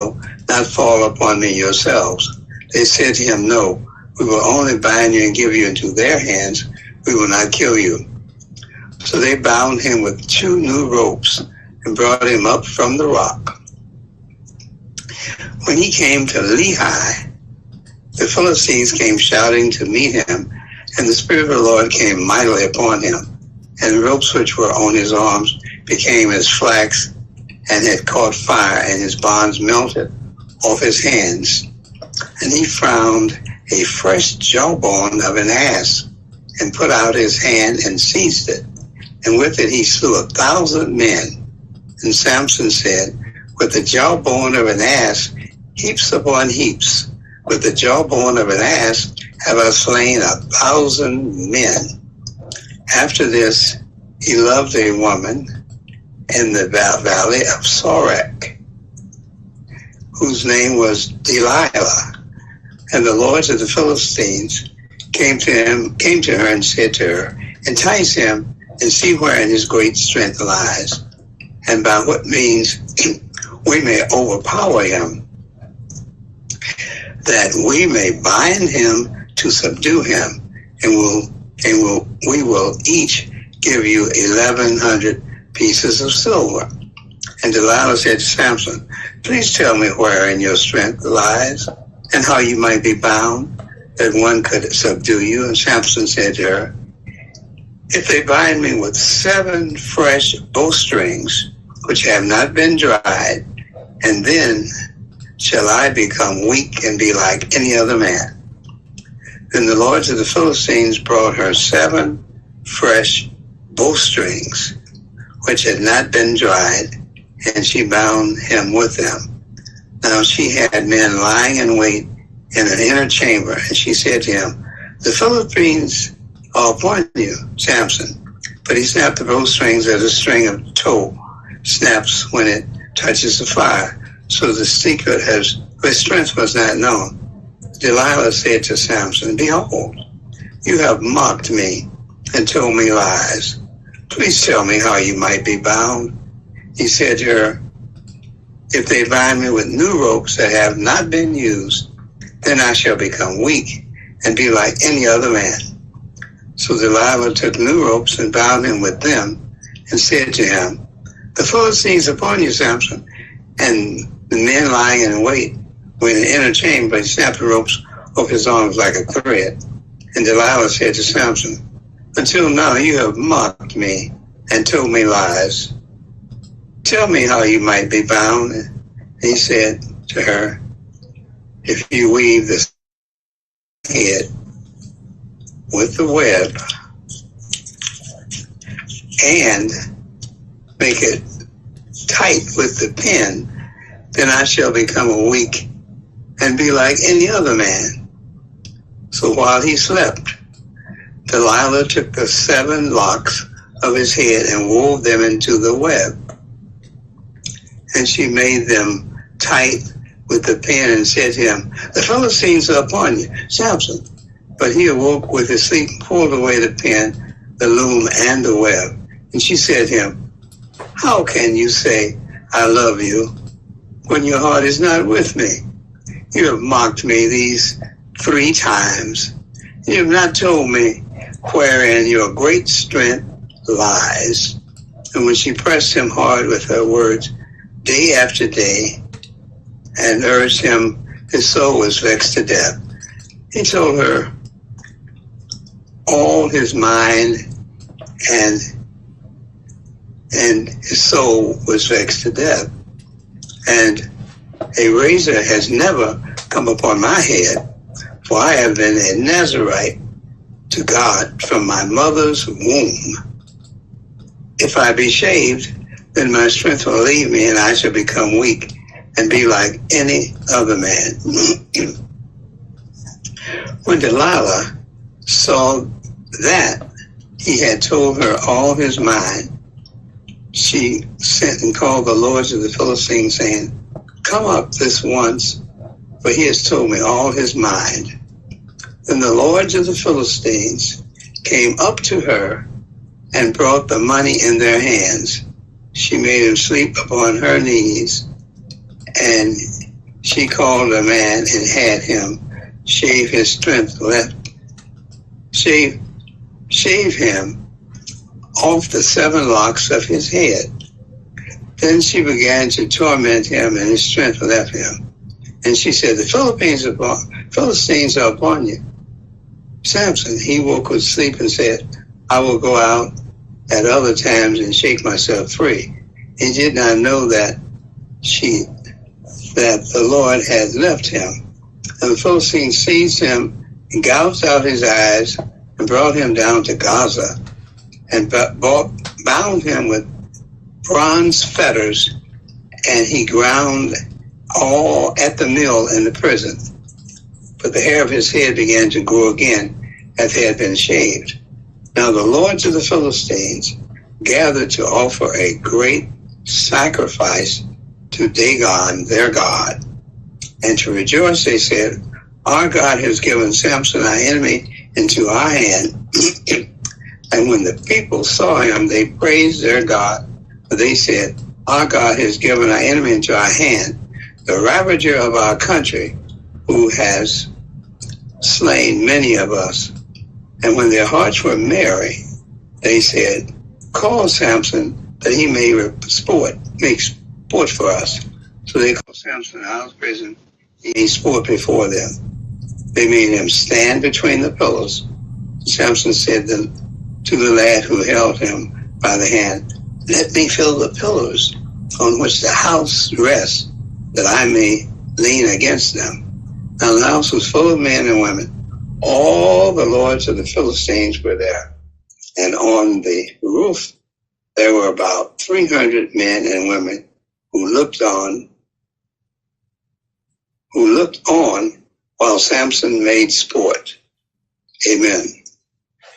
not fall upon me yourselves. They said to him, no, we will only bind you and give you into their hands. We will not kill you. So they bound him with 2 new ropes and brought him up from the rock. When he came to Lehi, the Philistines came shouting to meet him, and the Spirit of the Lord came mightily upon him, and the ropes which were on his arms became as flax and had caught fire, and his bonds melted off his hands. And he found a fresh jawbone of an ass, and put out his hand and seized it, and with it he slew 1,000 men. And Samson said, with the jawbone of an ass, heaps upon heaps, with the jawbone of an ass have I slain 1,000 men. After this, he loved a woman in the valley of Sorek, whose name was Delilah. And the lords of the Philistines came to her and said to her, entice him and see wherein his great strength lies, and by what means we may overpower him, that we may bind him to subdue him, and we will each give you 1,100 pieces of silver. And Delilah said to Samson, please tell me wherein your strength lies, and how you might be bound, that one could subdue you. And Samson said to her, if they bind me with 7 fresh bowstrings, which have not been dried, and then shall I become weak and be like any other man. Then the lords of the Philistines brought her 7 fresh bowstrings, which had not been dried, and she bound him with them. Now she had men lying in wait in an inner chamber, and she said to him, the Philistines are upon you, Samson. But he snapped the bowstrings as a string of tow snaps when it touches the fire. So the secret his strength was not known. Delilah said to Samson, behold, you have mocked me and told me lies. Please tell me how you might be bound. He said to her, if they bind me with new ropes that have not been used, then I shall become weak and be like any other man. So Delilah took new ropes and bound him with them and said to him, the Philistines upon you, Samson. And the men lying in wait were in an inner chamber, but he snapped the ropes off his arms like a thread. And Delilah said to Samson, until now you have mocked me and told me lies. Tell me how you might be bound. And he said to her, if you weave this head with the web and make it tight with the pin, then I shall become weak and be like any other man. So while he slept, Delilah took the 7 locks of his head and wove them into the web. And she made them tight with the pin and said to him, the Philistines are upon you, Samson. But he awoke with his sleep and pulled away the pin, the loom, and the web. And she said to him, how can you say, I love you, when your heart is not with me? You have mocked me these 3 times. You have not told me wherein your great strength lies. And when she pressed him hard with her words day after day and urged him, his soul was vexed to death. He told her all his mind, and his soul was vexed to death. And a razor has never come upon my head, for I have been a Nazarite to God from my mother's womb. If I be shaved, then my strength will leave me, and I shall become weak and be like any other man. When Delilah saw that he had told her all his mind, she sent and called the lords of the Philistines, saying, come up this once, for he has told me all his mind. Then the lords of the Philistines came up to her and brought the money in their hands. She made him sleep upon her knees, and she called a man and had him shave his strength left. Shave him off the 7 locks of his head. Then she began to torment him, and his strength left him. And she said, the Philistines are upon you. Samson, he woke with sleep and said, I will go out at other times and shake myself free. He did not know that the Lord had left him. And the Philistines seized him and gouged out his eyes and brought him down to Gaza and bound him with bronze fetters, and he ground all at the mill in the prison. But the hair of his head began to grow again as it had been shaved. Now the lords of the Philistines gathered to offer a great sacrifice to Dagon, their god, and to rejoice. They said, our God has given Samson, our enemy, into our hand. And when the people saw him, they praised their God. For they said, our God has given our enemy into our hand, the ravager of our country, who has slain many of us. And when their hearts were merry, they said, call Samson that he may make sport for us. So they called Samson out of prison. He made sport before them. They made him stand between the pillars. Samson said to the lad who held him by the hand, let me fill the pillars on which the house rests, that I may lean against them. Now the house was full of men and women. All the lords of the Philistines were there. And on the roof there were about 300 men and women who looked on while Samson made sport. Amen.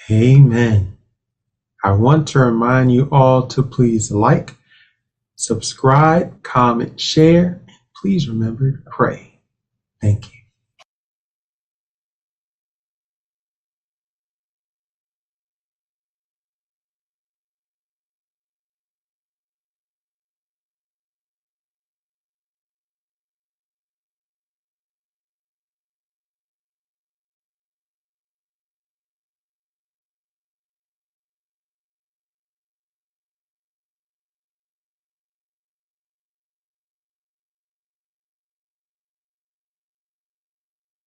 Amen. I want to remind you all to please like, subscribe, comment, share, and please remember to pray. Thank you.